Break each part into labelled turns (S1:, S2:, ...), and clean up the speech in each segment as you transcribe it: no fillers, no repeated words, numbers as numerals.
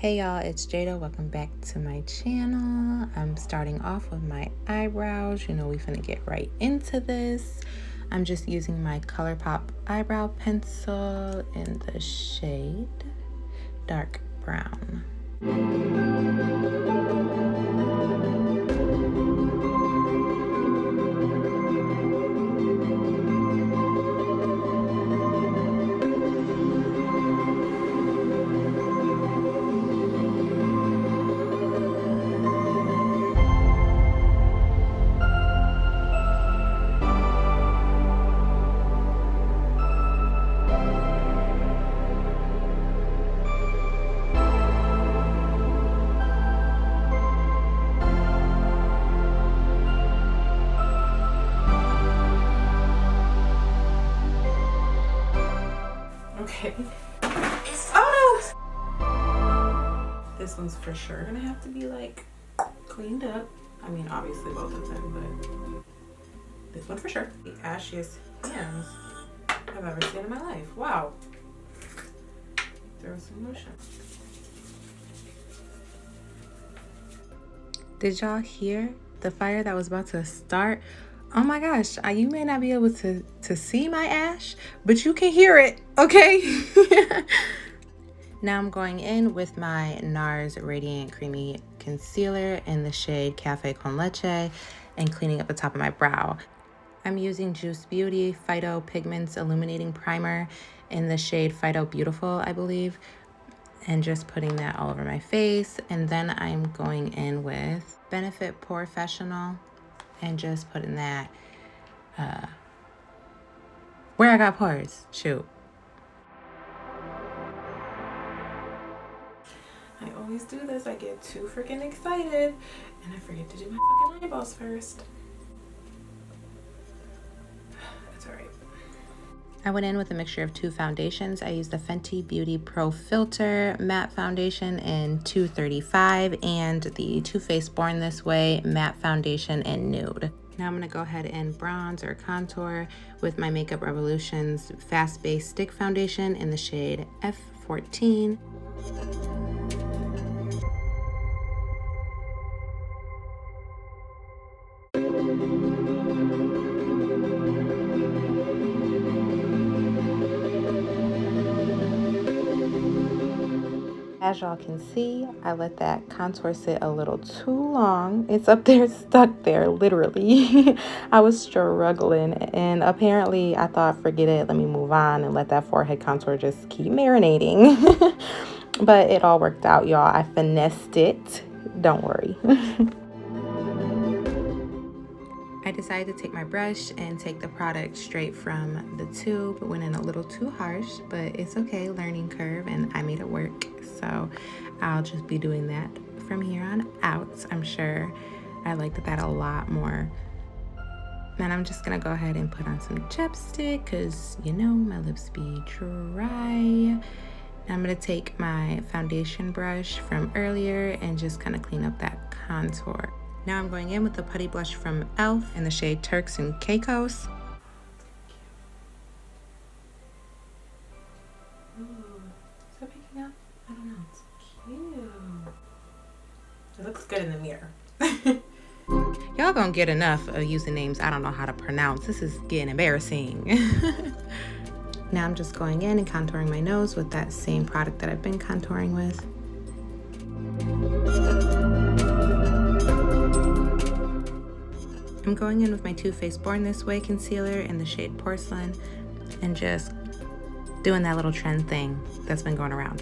S1: Hey y'all, it's Jada. Welcome back to my channel. I'm starting off with my eyebrows. You know, we finna get right into this. I'm just using my ColourPop eyebrow pencil in the shade dark brown. Okay. Oh no! This one's for sure gonna have to be like cleaned up. I mean, obviously both of them, but this one for sure. The ashiest hands I've ever seen in my life. Wow. Throw some lotion. Did y'all hear the fire that was about to start? Oh my gosh, you may not be able to see my ash, but you can hear it, okay? Now I'm going in with my NARS Radiant Creamy Concealer in the shade Cafe Con Leche and cleaning up the top of my brow. I'm using Juice Beauty Phyto Pigments Illuminating Primer in the shade Phyto Beautiful, I believe, and just putting that all over my face. And then I'm going in with Benefit Professional and just putting that where I got pores. Shoot. I always do this. I get too freaking excited and I forget to do my fucking eyeballs first. It's alright. I went in with a mixture of two foundations. I used the Fenty Beauty Pro Filter Matte Foundation in 235 and the Too Faced Born This Way Matte Foundation in Nude. Now I'm gonna go ahead and bronze or contour with my Makeup Revolution's Fast Base Stick Foundation in the shade F14. As y'all can see, I let that contour sit a little too long. It's up there, stuck there, literally. I was struggling, and apparently I thought, forget it, let me move on and let that forehead contour just keep marinating. But it all worked out, y'all. I finessed it. Don't worry. I decided to take my brush and take the product straight from the tube. It went in a little too harsh, but it's okay, learning curve, and I made it work. So I'll just be doing that from here on out. I'm sure I liked that a lot more. And I'm just gonna go ahead and put on some chapstick because, you know, my lips be dry. I'm gonna take my foundation brush from earlier and just kind of clean up that contour. Now I'm going in with the putty blush from e.l.f. in the shade Turks and Caicos. Ooh, is that picking up? I don't know. It's cute. It looks good in the mirror. Y'all gonna get enough of using names I don't know how to pronounce. This is getting embarrassing. Now I'm just going in and contouring my nose with that same product that I've been contouring with. I'm going in with my Too Faced Born This Way concealer in the shade Porcelain and just doing that little trend thing that's been going around.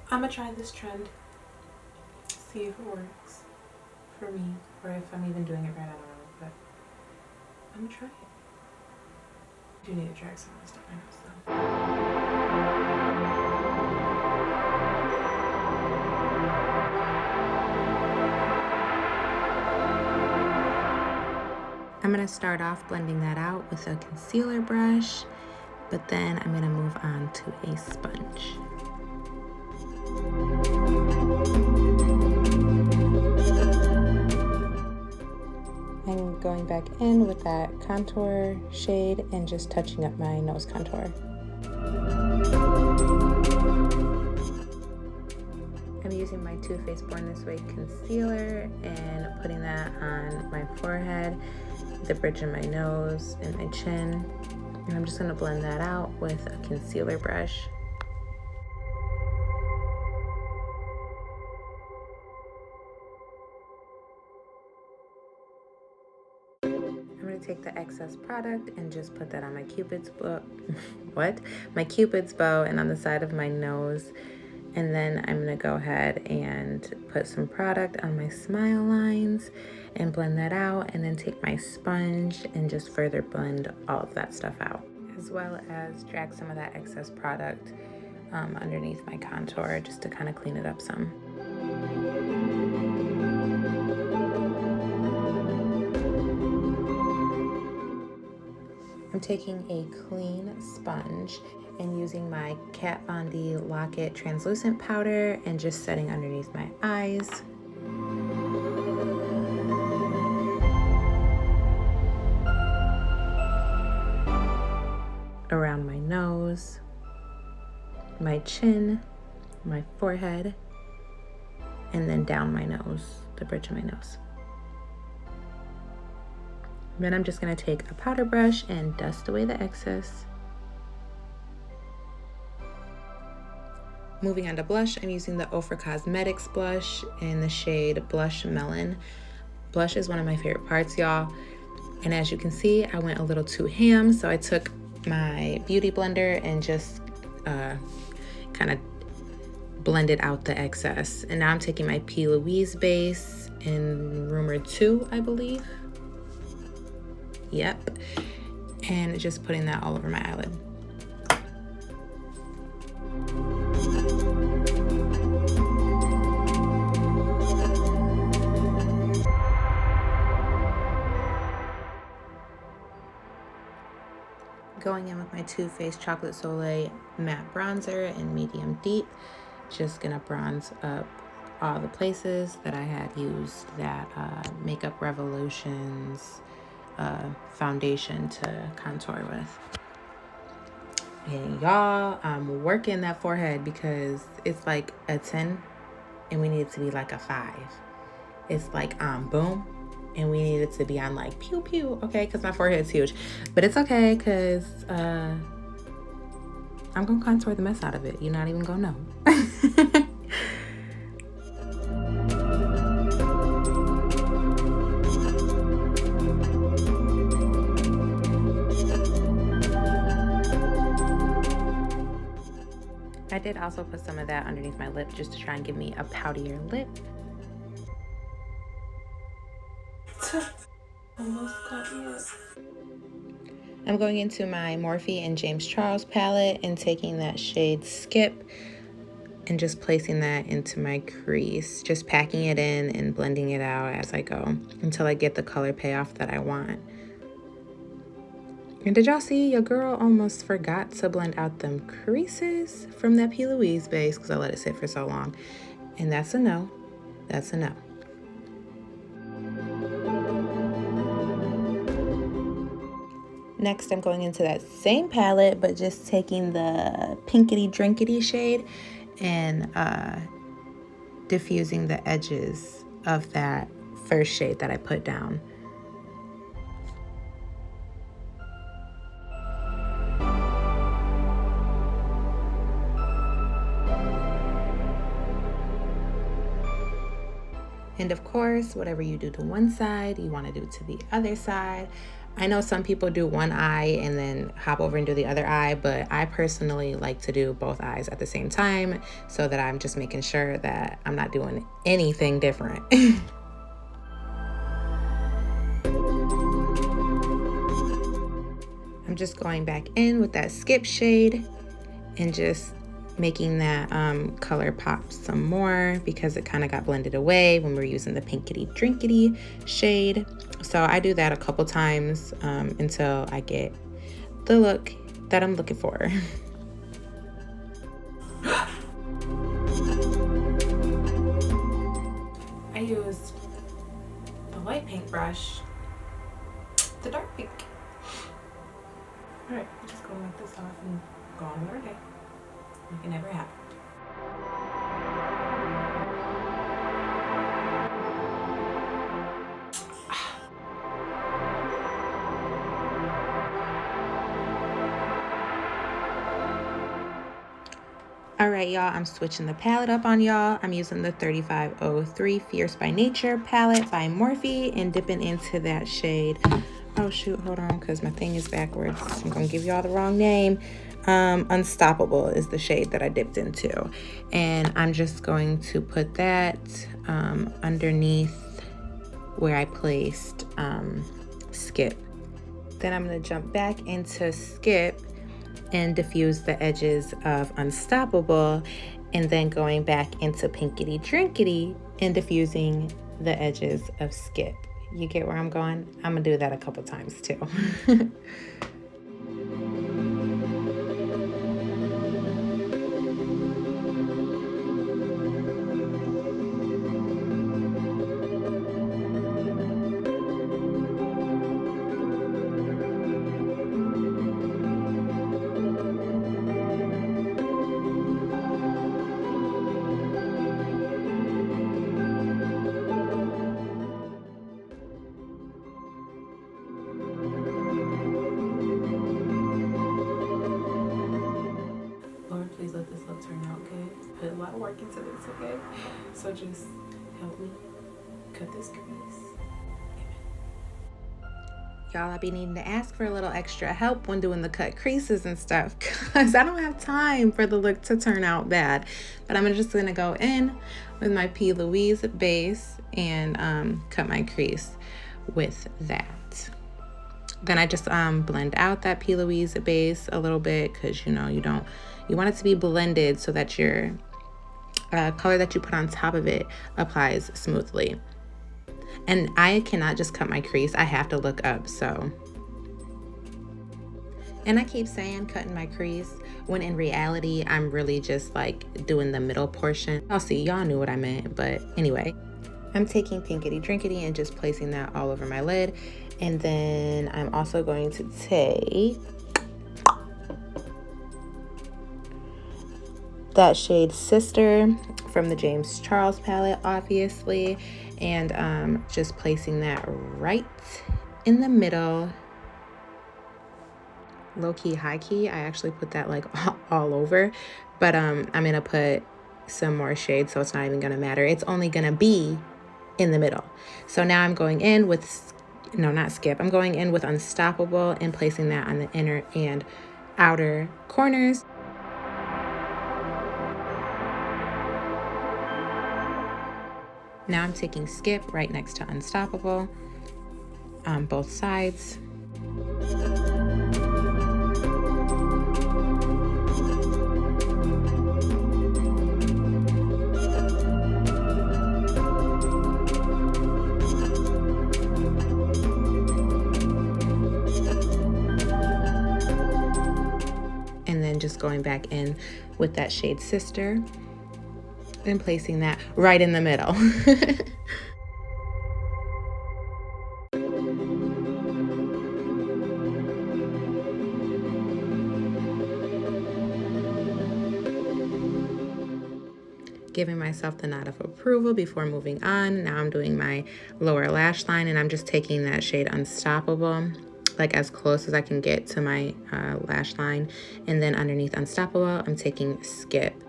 S1: I'm gonna try this trend, see if it works for me or if I'm even doing it right, I don't know, but I'm gonna try it. I do need to drag some of this stuff my nose though. I'm going to start off blending that out with a concealer brush, but then I'm going to move on to a sponge. I'm going back back in with that contour shade and just touching up my nose contour. I'm using my Too Faced Born This Way concealer and putting that on my forehead, the bridge of my nose, and my chin. And I'm just going to blend that out with a concealer brush. I'm going to take the excess product and just put that on my Cupid's bow. My Cupid's bow and on the side of my nose. And then I'm gonna go ahead and put some product on my smile lines and blend that out, and then take my sponge and just further blend all of that stuff out, as well as drag some of that excess product underneath my contour just to kind of clean it up some. I'm taking a clean sponge and using my Kat Von D Lock-It translucent powder and just setting underneath my eyes. Around my nose, my chin, my forehead, and then down my nose, the bridge of my nose. Then I'm just gonna take a powder brush and dust away the excess. Moving on to blush, I'm using the Ofra Cosmetics blush in the shade Blush Melon. Blush is one of my favorite parts, y'all. And as you can see, I went a little too ham, so I took my beauty blender and just kind of blended out the excess. And now I'm taking my P. Louise base in Rumor 2, I believe. Yep. And just putting that all over my eyelid. Going in with my Too Faced Chocolate Soleil matte bronzer in medium deep. Just gonna bronze up all the places that I had used that Makeup Revolutions foundation to contour with. And y'all, I'm working that forehead because it's like a 10 and we need it to be like a 5. It's like boom, and we need it to be on like pew pew, okay? Because my forehead's huge. But it's okay because I'm gonna contour the mess out of it. You're not even gonna know. I did also put some of that underneath my lip just to try and give me a poutier lip. Almost got me up. I'm going into my Morphe and James Charles palette and taking that shade Skip and just placing that into my crease, just packing it in and blending it out as I go until I get the color payoff that I want. And did y'all see your girl almost forgot to blend out them creases from that P. Louise base because I let it sit for so long. And that's a no. That's a no. Next, I'm going into that same palette, but just taking the pinkity drinkity shade and diffusing the edges of that first shade that I put down. And of course, whatever you do to one side, you want to do to the other side. I know some people do one eye and then hop over and do the other eye, but I personally like to do both eyes at the same time so that I'm just making sure that I'm not doing anything different. I'm just going back in with that Skip shade and just making that color pop some more because it kind of got blended away when we were using the pinkity drinkity shade. So I do that a couple times until I get the look that I'm looking for. I used the light paintbrush the dark pink. Alright, we're just gonna wipe this off and go on with our day. Like it never happened. All right, y'all, I'm switching the palette up on y'all. I'm using the 3503 Fierce by Nature palette by Morphe and dipping into that shade. Oh shoot, hold on, because my thing is backwards. I'm gonna give y'all the wrong name. Unstoppable is the shade that I dipped into. And I'm just going to put that underneath where I placed Skip. Then I'm gonna jump back into Skip and diffuse the edges of Unstoppable, and then going back into Pinkity Drinkity and diffusing the edges of Skip. You get where I'm going? I'm gonna do that a couple times too. Please let this look turn out good. Put a lot of work into this, okay? So just help me cut this crease. Y'all, I be needing to ask for a little extra help when doing the cut creases and stuff, because I don't have time for the look to turn out bad. But I'm just gonna go in with my P. Louise base and cut my crease with that. Then I just blend out that P. Louise base a little bit, because you want it to be blended so that your color that you put on top of it applies smoothly. And I cannot just cut my crease, I have to look up, so. And I keep saying cutting my crease, when in reality, I'm really just like doing the middle portion. I'll see, y'all knew what I meant, but anyway. I'm taking Pinkity Drinkity and just placing that all over my lid. And then I'm also going to take that shade Sister from the James Charles palette, obviously, and just placing that right in the middle. Low key, high key, I actually put that like all over, but I'm gonna put some more shade, so it's not even gonna matter. It's only gonna be in the middle. So now I'm going in with, no, not Skip, I'm going in with Unstoppable and placing that on the inner and outer corners. Now I'm taking Skip right next to Unstoppable on both sides. And then just going back in with that shade Sister and placing that right in the middle. Giving myself the nod of approval before moving on. Now I'm doing my lower lash line, and I'm just taking that shade Unstoppable, like as close as I can get to my lash line. And then underneath Unstoppable, I'm taking Skip.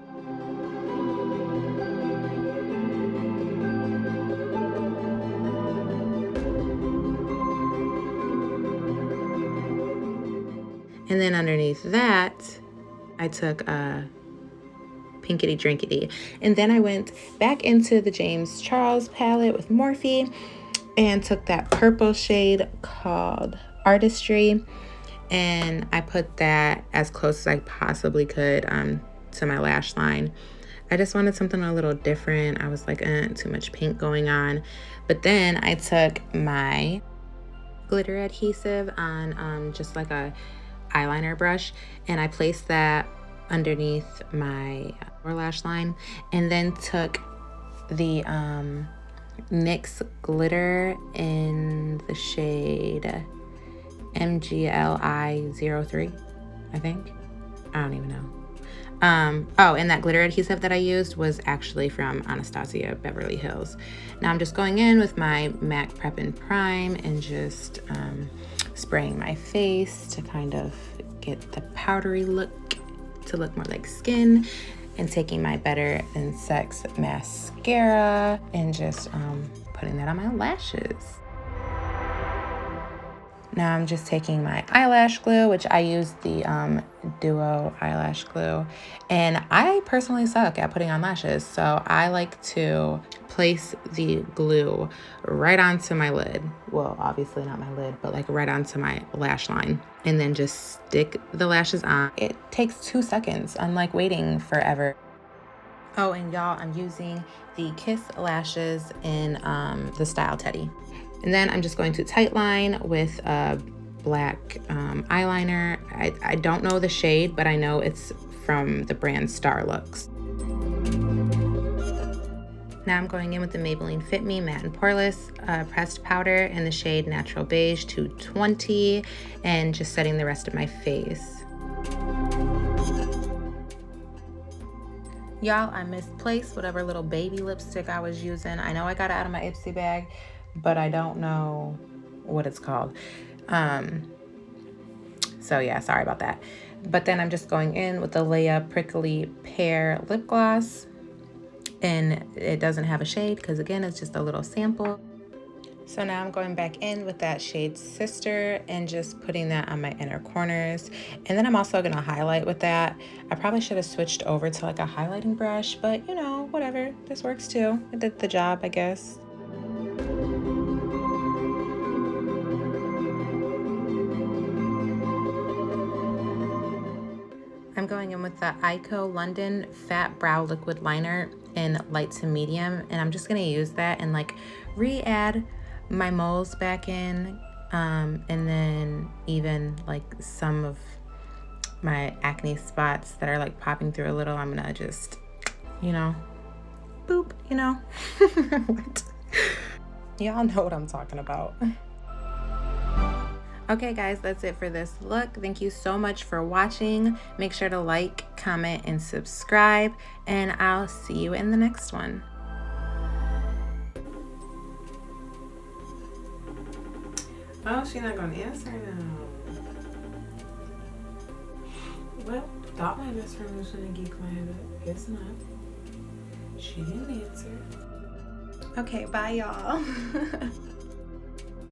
S1: And then underneath that, I took Pinkity Drinkity. And then I went back into the James Charles palette with Morphe and took that purple shade called Artistry. And I put that as close as I possibly could to my lash line. I just wanted something a little different. I was like, too much pink going on. But then I took my glitter adhesive on just like a eyeliner brush, and I placed that underneath my lower lash line, and then took the NYX glitter in the shade MGLI03, I think. I don't even know. Oh, and that glitter adhesive that I used was actually from Anastasia Beverly Hills. Now I'm just going in with my MAC Prep and Prime and just spraying my face to kind of get the powdery look to look more like skin, and taking my Better Than Sex mascara and just putting that on my lashes. Now I'm just taking my eyelash glue, which I use the Duo eyelash glue, and I personally suck at putting on lashes, so I like to place the glue right onto my lid. Well, obviously not my lid, but like right onto my lash line, and then just stick the lashes on. It takes 2 seconds, unlike waiting forever. Oh, and y'all, I'm using the Kiss lashes in the Style Teddy. And then I'm just going to tightline with a black eyeliner. I don't know the shade, but I know it's from the brand Star Looks. Now I'm going in with the Maybelline Fit Me Matte and Poreless pressed powder in the shade Natural Beige 220, and just setting the rest of my face. Y'all, I misplaced whatever little baby lipstick I was using. I know I got it out of my Ipsy bag, but I don't know what it's called. So yeah, sorry about that. But then I'm just going in with the Leia Prickly Pear lip gloss, and it doesn't have a shade because again, it's just a little sample. So now I'm going back in with that shade Sister and just putting that on my inner corners. And then I'm also gonna highlight with that. I probably should have switched over to like a highlighting brush, but you know, whatever, this works too. It did the job, I guess. I'm going in with the Ico London Fat Brow Liquid Liner in light to medium, and I'm just gonna use that and like re-add my moles back in, and then even like some of my acne spots that are like popping through a little, I'm gonna just, you know, boop, you know. What? Y'all know what I'm talking about. Okay guys, that's it for this look. Thank you so much for watching. Make sure to like, comment, and subscribe, and I'll see you in the next one. Oh, she's not gonna answer now. Well, thought my best friend was gonna geek my head up. Guess not. She didn't answer. Okay, bye y'all.